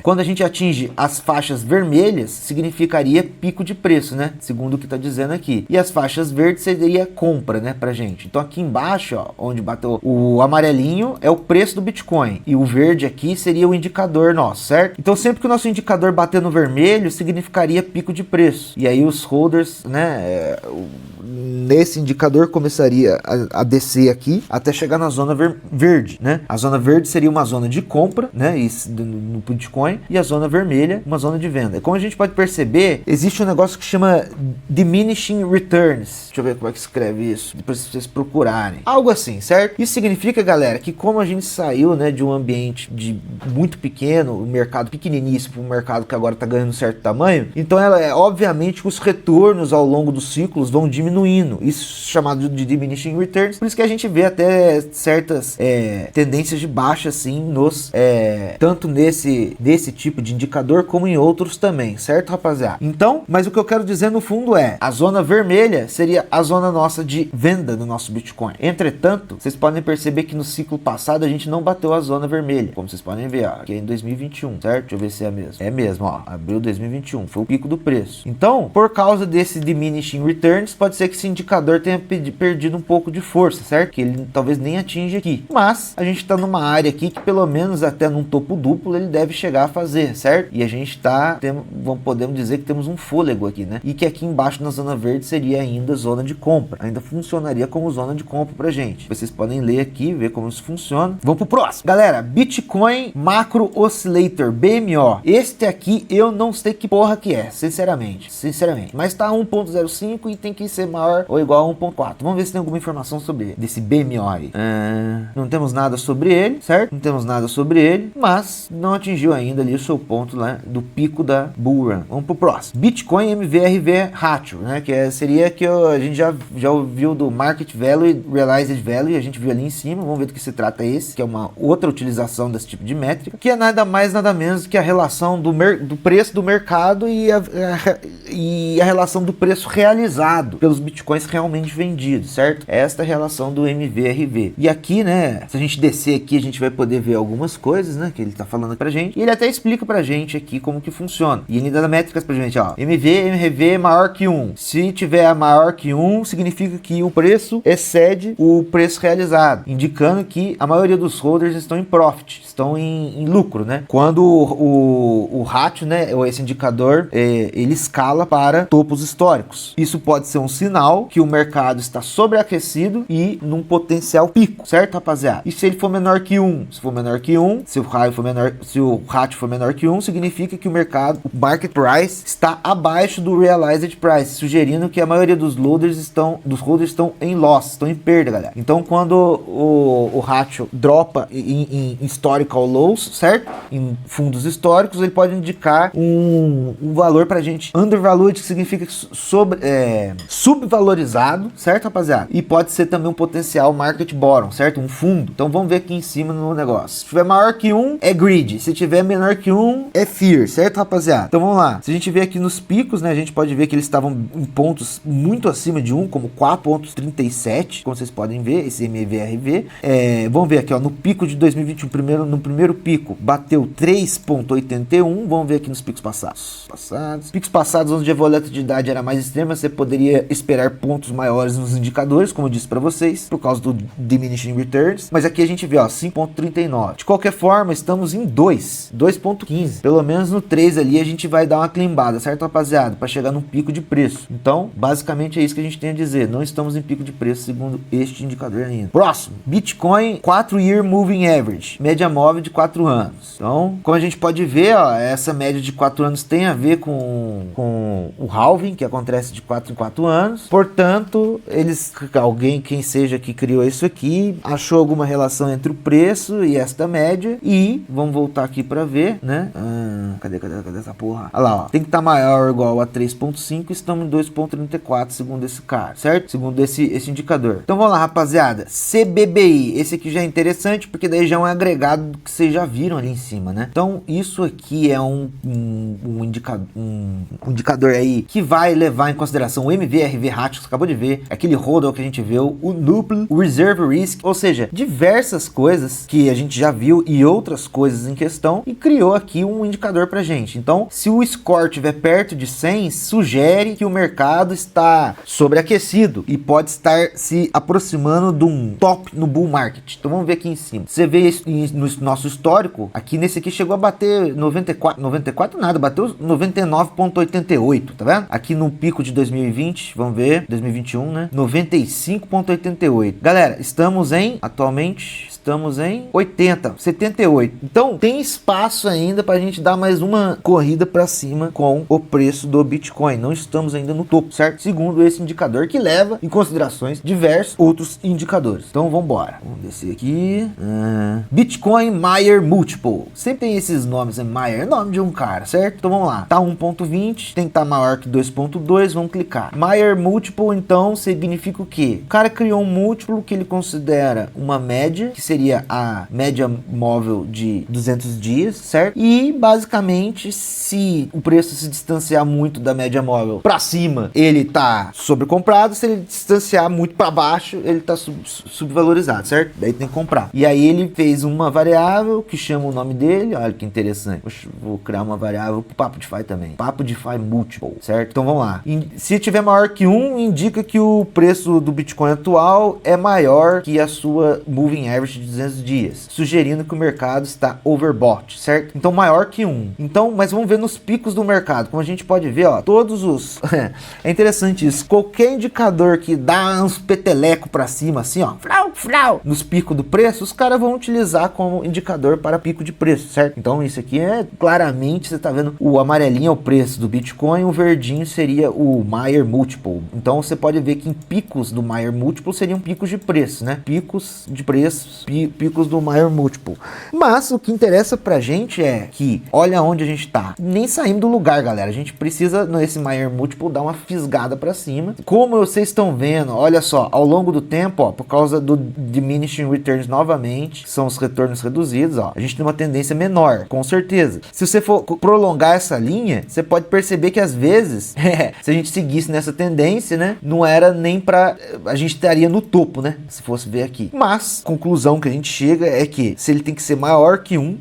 [SPEAKER 1] quando a gente atinge as faixas vermelhas, significaria pico de preço, né? Segundo o que está dizendo aqui. E as faixas verdes seria compra, né, pra gente. Então aqui embaixo, ó, onde bateu o amarelinho é o preço do Bitcoin e o verde aqui seria o indicador nosso, certo? Então sempre que o nosso indicador bater no vermelho, significaria pico de preço. E aí os holders, né, nesse indicador começaria a descer aqui até chegar na zona verde, né? A zona verde seria uma zona de compra, né, no Bitcoin, e a zona vermelha uma zona de venda. E como a gente pode perceber, existe um negócio que chama diminishing returns. Deixa eu ver como é que escreve isso, depois vocês procurarem. Algo assim, certo? Isso significa, galera, que como a gente saiu, né, de um ambiente muito pequeno, um mercado pequeniníssimo, um mercado que agora está ganhando um certo tamanho, então obviamente que os retornos ao longo dos ciclos vão diminuindo. Isso chamado de diminishing returns. Por isso que a gente vê até certas tendências de baixa, assim, tanto nesse tipo de indicador como em outros também, certo, rapaziada? Então, mas o que eu quero dizer no fundo é, a zona vermelha seria a zona nossa de venda do nosso Bitcoin. Entretanto, vocês podem perceber que no ciclo passado a gente não bateu a zona vermelha, como vocês podem ver, ó, aqui é em 2021, certo? Deixa eu ver se é mesmo. É mesmo, ó, abril de 2021, foi o pico do preço. Então, por causa desse diminishing returns, pode ser que esse indicador tenha perdido um pouco de força, certo? Que ele talvez nem atinja aqui. Mas, a gente está numa área aqui que pelo menos até num topo duplo ele deve chegar a fazer, certo? E a gente podemos dizer que temos um fôlego aqui, né? E que aqui embaixo na zona verde seria ainda zona de compra. Ainda funcionaria como zona de compra pra gente. Vocês podem ler aqui, ver como isso funciona. Vamos pro próximo. Galera, Bitcoin Macro Oscillator, BMO. Este aqui eu não sei que porra que é, sinceramente. Mas tá 1.05 e tem que ser maior ou igual a 1.4. Vamos ver se tem alguma informação sobre desse BMO aí. Não temos nada sobre ele, certo? Não temos nada sobre ele, mas não atingiu ainda ali o seu ponto lá do pico da Bull Run. Vamos pro próximo. Bitcoin MVRV Ratio, né? Que seria que a gente já ouviu do Market Value e Realized Value, a gente viu ali em cima. Vamos ver do que se trata esse, que é uma outra utilização desse tipo de métrica, que é nada mais, nada menos que a relação do preço do mercado e a relação do preço realizado pelos Bitcoins realmente vendidos, certo? Esta é a relação do MVRV. E aqui, né, se a gente descer aqui, a gente vai poder ver algumas coisas, né, que ele tá falando pra gente, e ele até explica pra gente aqui como que funciona. E ele dá métricas pra gente, ó, MRV maior que 1. Se tiver maior que 1, significa que o preço excede o preço realizado, indicando que a maioria dos holders estão em profit, estão em lucro, né? Quando o ratio, né, ou esse indicador, ele escala para topos históricos. Isso pode ser um sinal que o mercado está sobreaquecido e num potencial pico, certo, rapaziada? E se ele for menor que 1? Se for menor que 1, se o ratio for menor que 1, significa que o market price está abaixo do realized price, sugerindo que a maioria dos holders estão em loss, estão em perda, galera. Então, quando o ratio dropa em historical lows, certo? Em fundos históricos, ele pode indicar um valor pra gente undervalued, que significa subvalorizado, certo, rapaziada? E pode ser também um potencial market bottom, certo? Um fundo. Então, vamos ver aqui em cima no negócio. Se tiver maior que 1, é greed. Se tiver menor que 1, é fear, certo, rapaziada? Então, vamos lá. Se a gente ver aqui nos picos, né, a gente pode ver que eles estavam em pontos muito acima de 1, como 4.37, como vocês podem ver, esse MVRV. Vamos ver aqui, ó, no pico de 2021, no primeiro pico, bateu 3.81. Vamos ver aqui nos picos passados. Picos passados, onde a volatilidade era mais extrema, você poderia esperar pontos maiores nos indicadores, como eu disse para vocês, por causa do diminishing returns. Mas aqui a gente vê, ó, 5.39. De qualquer forma, estamos em 2.15. Pelo menos no 3 ali a gente vai dar uma climbada, certo, rapaziada? Para chegar num pico de preço. Então, basicamente é isso que a gente tem a dizer. Não estamos em pico de preço segundo este indicador ainda. Próximo. Próximo, Bitcoin 4-year moving average, média móvel de 4 anos. Então, como a gente pode ver, ó, essa média de 4 anos tem a ver com o halving, que acontece de 4 em 4 anos. Portanto, quem seja que criou isso aqui, achou alguma relação entre o preço e esta média. E, vamos voltar aqui para ver, né? Cadê essa porra? Olha lá, ó. Tem que estar maior ou igual a 3.5, estamos em 2.34, segundo esse cara, certo? Segundo esse indicador. Então vamos lá, rapaziada. CBBI, esse aqui já é interessante, porque daí já é um agregado do que vocês já viram ali em cima, né? Então isso aqui é um indicador aí que vai levar em consideração o MVRV ratio, que você acabou de ver, aquele hodl que a gente viu, o Nupl, o Reserve Risk, ou seja, diversas coisas que a gente já viu e outras coisas em questão, e criou aqui um indicador pra gente. Então, se o score estiver perto de 100, sugere que o mercado está sobreaquecido e pode estar se aproximando de um top no bull market. Então vamos ver aqui em cima. Você vê isso no nosso histórico, aqui nesse aqui chegou a bater 94 nada, bateu 99.88, tá vendo? Aqui no pico de 2020, vamos ver, 2021, né? 95.88. Galera, atualmente estamos em 78. Então tem espaço ainda para a gente dar mais uma corrida para cima com o preço do Bitcoin. Não estamos ainda no topo, certo? Segundo esse indicador, que leva em considerações diversos outros indicadores. Então vamos embora. Vamos descer aqui. Bitcoin Mayer Multiple. Sempre tem esses nomes, Mayer é nome de um cara, certo? Então vamos lá. Tá 1.20, tem que estar maior que 2.2, vamos clicar. Mayer Multiple, então, significa o quê? O cara criou um múltiplo que ele considera uma média, que seria a média móvel de 200 dias, certo? E basicamente, se o preço se distanciar muito da média móvel para cima, ele tá sobrecomprado. Se ele distanciar muito para baixo, ele tá subvalorizado, certo? Daí tem que comprar. E aí ele fez uma variável que chama o nome dele. Olha que interessante. Vou criar uma variável pro Papo DeFi também. Papo DeFi Multiple, certo? Então vamos lá. Se tiver maior que 1, indica que o preço do Bitcoin atual é maior que a sua moving average de 200 dias, sugerindo que o mercado está overbought, certo? Então maior que 1. Então, mas vamos ver nos picos do mercado. Como a gente pode ver, ó, todos os é interessante isso. Qualquer indicador que dá uns peteleco para cima assim, ó, nos picos do preço, os caras vão utilizar como indicador para pico de preço, certo? Então isso aqui é claramente, você tá vendo, o amarelinho é o preço do Bitcoin, o verdinho seria o Mayer Multiple. Então você pode ver que em picos do Mayer Multiple seriam picos de preço, né? Picos de preços, picos do Mayer Multiple. Mas o que interessa pra gente é que, olha onde a gente tá. Nem saímos do lugar, galera. A gente precisa, nesse Mayer Multiple, dar uma fisgada pra cima. Como vocês estão vendo, olha só, ao longo do tempo, ó, por causa do diminishing returns novamente, que são os retornos reduzidos, ó, a gente tem uma tendência menor, com certeza. Se você for prolongar essa linha, você pode perceber que às vezes, se a gente seguisse nessa tendência, né, não era nem pra... a gente estaria no topo, né, se fosse ver aqui. Mas, conclusão que a gente chega é que se ele tem que ser maior que 1,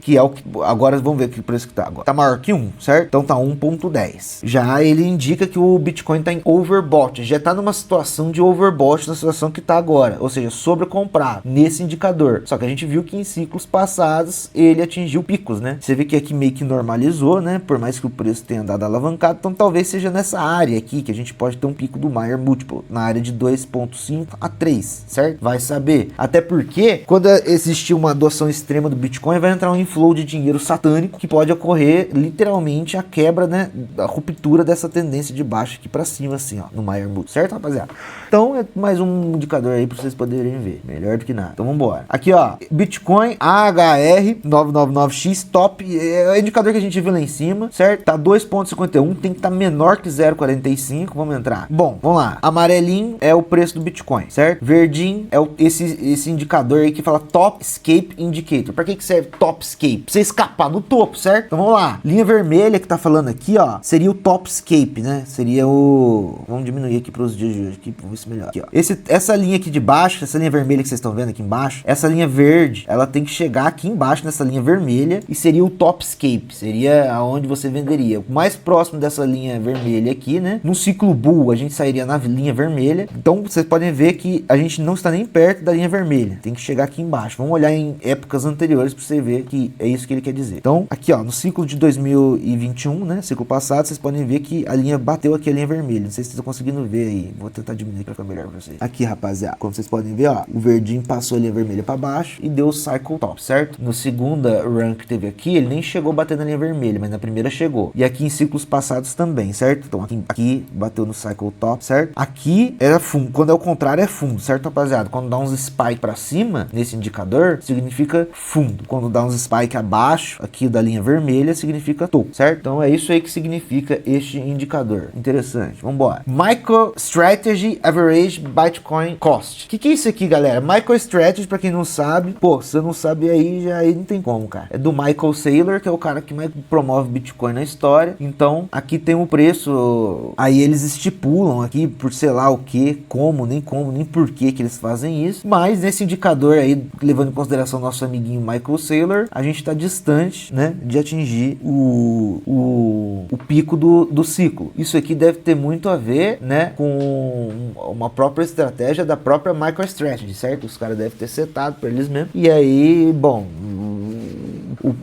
[SPEAKER 1] que é o que... agora vamos ver que preço que tá agora. Tá maior que 1, certo? Então tá 1.10. Já ele indica que o Bitcoin tá em overbought, já tá numa situação de overbought na situação que tá agora, ou seja, sobrecomprar nesse indicador. Só que a gente viu que em ciclos passados ele atingiu picos, né? Você vê que aqui meio que normalizou, né? Por mais que o preço tenha dado alavancado, então talvez seja nessa área aqui que a gente pode ter um pico do Mayer Multiple, na área de 2.5 a 3, certo? Vai saber. Até porque quando existir uma adoção extrema do Bitcoin, vai entrar um inflow de dinheiro satânico que pode ocorrer literalmente a quebra, né? A ruptura dessa tendência de baixo aqui para cima, assim, ó, no Mayer Multiple, certo, rapaziada? Então é mais um indicador aí para vocês poderem ver. Melhor do que nada. Então vamos embora. Aqui, ó, Bitcoin AHR 999X top, é o indicador que a gente viu lá em cima, certo? Tá 2.51, tem que estar menor que 0.45. Vamos entrar. Bom, vamos lá. Amarelinho é o preço do Bitcoin, certo? Verdinho é esse indicador aí que fala Top Escape Indicator. Para que serve Top Escape? Pra você escapar no topo, certo? Então vamos lá. Linha vermelha que tá falando aqui, ó, seria o Top Escape, né? Seria o... vamos diminuir aqui para os dias de hoje aqui, pra ver se melhor. Aqui, ó. Essa linha aqui de baixo, essa linha vermelha que vocês estão vendo aqui embaixo, essa linha verde, ela tem que chegar aqui embaixo nessa linha vermelha e seria o Top Escape. Seria aonde você venderia. O mais próximo dessa linha vermelha aqui, né? No ciclo bull, a gente sairia na linha vermelha. Então, vocês podem ver que a gente não está nem perto da linha vermelha. Tem que chegar aqui embaixo. Vamos olhar em épocas anteriores para você ver que é isso que ele quer dizer. Então, aqui, ó, no ciclo de 2021, né? Ciclo passado, vocês podem ver que a linha bateu aqui a linha vermelha. Não sei se vocês estão conseguindo ver aí. Vou tentar diminuir para ficar melhor para vocês. Aqui, rapaziada. Como vocês vocês podem ver, ó, o verdinho passou a linha vermelha para baixo e deu o cycle top, certo? No segunda run que teve aqui, ele nem chegou a bater na linha vermelha, mas na primeira chegou. E aqui em ciclos passados também, certo? Então aqui bateu no cycle top, certo? Aqui era fundo, quando é o contrário é fundo, certo, rapaziada? Quando dá uns spike para cima nesse indicador, significa fundo. Quando dá uns spike abaixo aqui da linha vermelha, significa topo, certo? Então é isso aí que significa este indicador. Interessante. Vamos embora. MicroStrategy Average Bitcoin Cost. Que é isso aqui, galera? MicroStrategy, para quem não sabe, pô, se você não sabe aí não tem como, cara. É do Michael Saylor, que é o cara que mais promove Bitcoin na história. Então, aqui tem o preço. Aí eles estipulam aqui por sei lá o que, como, nem por que eles fazem isso. Mas nesse indicador aí, levando em consideração nosso amiguinho Michael Saylor, a gente está distante, né, de atingir o pico do ciclo. Isso aqui deve ter muito a ver, né, com uma própria estratégia da própria MicroStrategy, certo? Os caras devem ter setado para eles mesmos. E aí, bom,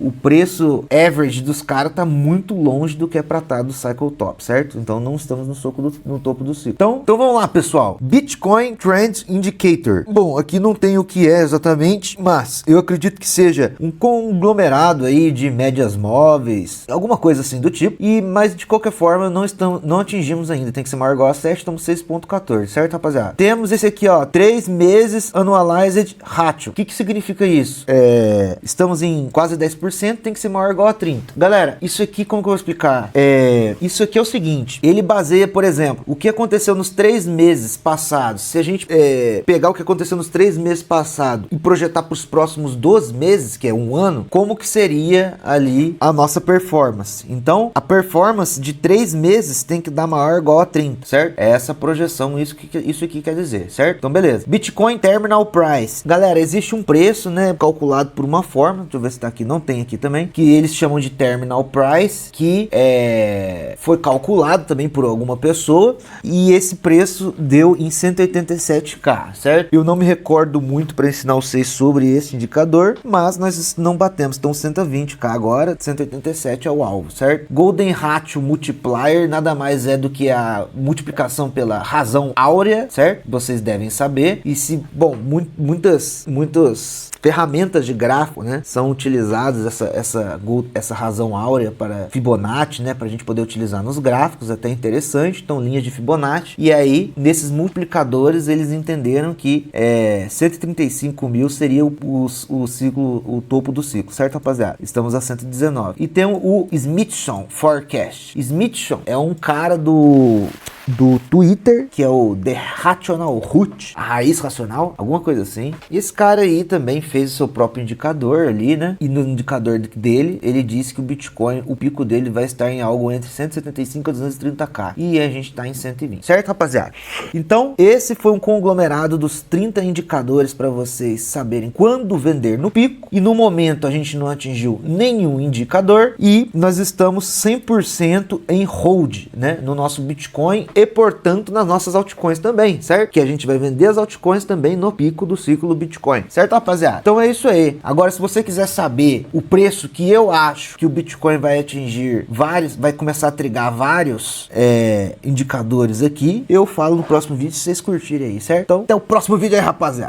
[SPEAKER 1] o preço average dos caras tá muito longe do que é pra estar do cycle top, certo? Então não estamos no topo do ciclo. Então vamos lá, pessoal. Bitcoin Trend Indicator. Bom, aqui não tem o que é exatamente, mas eu acredito que seja um conglomerado aí de médias móveis, alguma coisa assim do tipo. Mas de qualquer forma não atingimos ainda. Tem que ser maior igual a 7, estamos 6.14, certo, rapaziada? Temos esse aqui, ó, 3 meses annualized ratio. O que significa isso? Estamos em quase 10%, tem que ser maior ou igual a 30. Galera, isso aqui, como que eu vou explicar? Isso aqui é o seguinte, ele baseia, por exemplo, o que aconteceu nos 3 meses passados. Se a gente pegar o que aconteceu nos 3 meses passados e projetar para os próximos 12 meses, que é um ano, como que seria ali a nossa performance? Então, a performance de 3 meses tem que dar maior ou igual a 30, certo? É essa projeção, isso aqui quer dizer, certo? Então, beleza. Bitcoin Terminal Price. Galera, existe um preço, né, calculado por uma forma, deixa eu ver se tá aqui, não tem aqui também, que eles chamam de Terminal Price, que foi calculado também por alguma pessoa, e esse preço deu em 187k, certo? Eu não me recordo muito para ensinar vocês sobre esse indicador, mas nós não batemos, então 120k agora, 187 é o alvo, certo? Golden Ratio Multiplier nada mais é do que a multiplicação pela razão áurea, certo? Vocês devem saber, e se, bom, muitas ferramentas de gráfico, né, são utilizadas essa razão áurea para Fibonacci, né, para a gente poder utilizar nos gráficos, até interessante. Então, linhas de Fibonacci, e aí nesses multiplicadores eles entenderam que 135 mil seria o ciclo, o topo do ciclo, certo, rapaziada? Estamos a 119. E tem o Smithson Forecast. Smithson é um cara do Twitter, que é o The Rational Root, a raiz racional, alguma coisa assim. E esse cara aí também fez o seu próprio indicador ali, né? E no indicador dele, ele disse que o Bitcoin, o pico dele vai estar em algo entre 175 a 230k. E a gente tá em 120, certo, rapaziada? Então, esse foi um conglomerado dos 30 indicadores para vocês saberem quando vender no pico. E no momento a gente não atingiu nenhum indicador e nós estamos 100% em hold, né? No nosso Bitcoin e, portanto, nas nossas altcoins também, certo? Que a gente vai vender as altcoins também no pico do ciclo Bitcoin, certo, rapaziada? Então é isso aí. Agora, se você quiser saber o preço que eu acho que o Bitcoin vai atingir, vai começar a trigar vários indicadores aqui, eu falo no próximo vídeo, se vocês curtirem aí, certo? Então, até o próximo vídeo aí, rapaziada.